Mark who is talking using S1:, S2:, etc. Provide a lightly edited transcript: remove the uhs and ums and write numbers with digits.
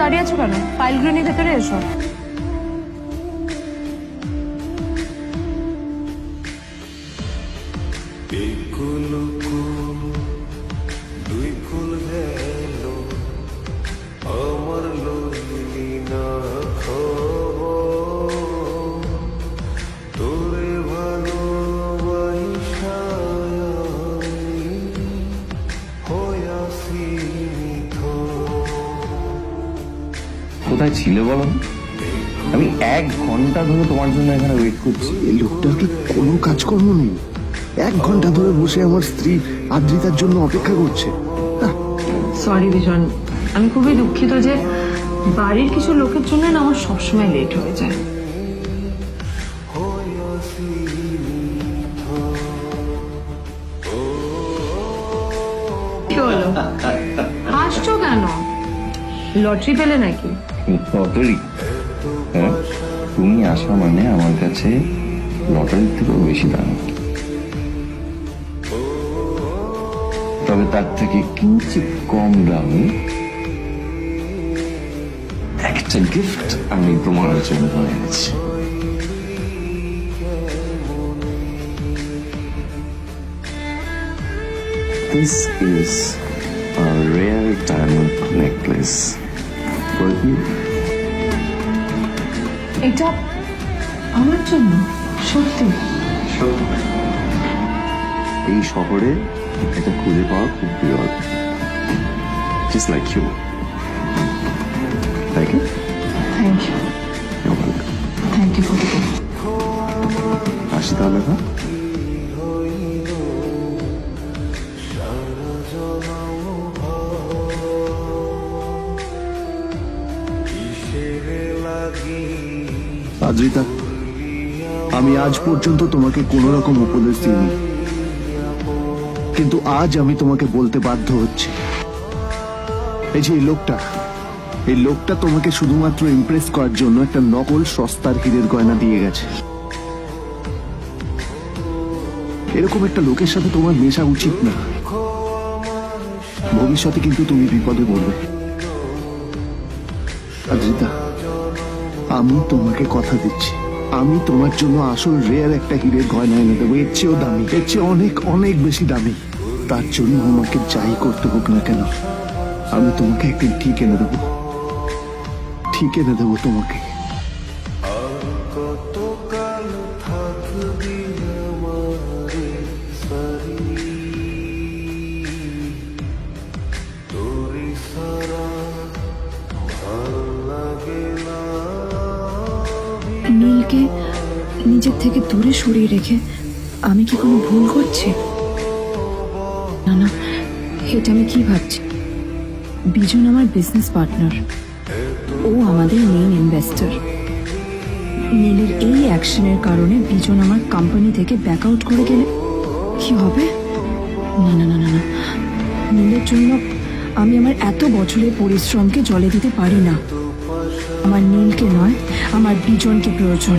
S1: দাঁড়িয়ে আছো কেন? ফাইলগুলো নিয়ে ভেতরে এসো।
S2: কোথায় ছিলে বলো? আমি 1 ঘন্টা ধরে তোমার জন্য এখানে ওয়েট করছি।
S3: এই লোকটার কি কোনো কাজকর্ম নেই? 1 ঘন্টা ধরে বসে আমার স্ত্রী আদ্রিতার জন্য অপেক্ষা করছে।
S4: সরি বিজন, আমি খুবই দুঃখিত যে বাড়ির কিছু লোকের জন্য না আমার সবসময় লেট হয়ে যায়। কি হলো, হাসছো কেন? লটারি পেলে নাকি?
S2: লটারি? হ্যাঁ, তুমি আসা মানে আমার কাছে লটারির থেকেও বেশি দাম। তবে তার থেকে কিঞ্চিত কম দামে একটা গিফট আমি তোমার জন্য এনেছি। This is a rare diamond necklace for you.
S4: এটা আমার জন্য? সত্যি?
S2: এই শহরে এটা খুঁজে পাওয়া খুব বিরল। Just like you. Like it?
S4: Thank you.
S2: You're welcome.
S4: Thank you for the gift.
S2: আসি তাহলে, হ্যাঁ?
S3: আদ্রিতা, আমি আজ পর্যন্ত তোমাকে কোনো রকম উপদেশ দিইনি, কিন্তু আজ আমি তোমাকে বলতে বাধ্য হচ্ছি। এই যে এই লোকটা তোমাকে শুধুমাত্র ইমপ্রেস করার জন্য একটা নকল সস্তার হীরের গয়না দিয়ে গেছে। এরকম একটা লোকের সাথে তোমার মেশা উচিত না। ভবিষ্যতে কিন্তু তুমি বিপদে পড়বে। আদ্রিতা, আমি তোমাকে কথা দিচ্ছি, আমি তোমার জন্য আসল রেয়ার একটা হীরের গয়না এনে দেবো। এর চেয়েও দামি, এর চেয়ে অনেক অনেক বেশি দামি। তার জন্য আমাকে যাই করতে হোক না কেন, আমি তোমাকে একদিন ঠিক এনে দেবো, ঠিক এনে দেবো তোমাকে।
S5: নীলকে নিজের থেকে দূরে সরিয়ে রেখে আমি কি কোনো ভুল করছি? না না, এটা আমি কি ভাবছি? বিজন আমার বিজনেস পার্টনার, ও আমাদের মেইন ইনভেস্টর। নীলের এই অ্যাকশনের কারণে বিজন আমার কোম্পানি থেকে ব্যাক আউট করে গেলে কি হবে? না না না না না, নীলের জন্য আমি আমার এত বছরের পরিশ্রমকে জলে দিতে পারি না। আমার নীলকে নয়, আমার বিজনকে প্রয়োজন।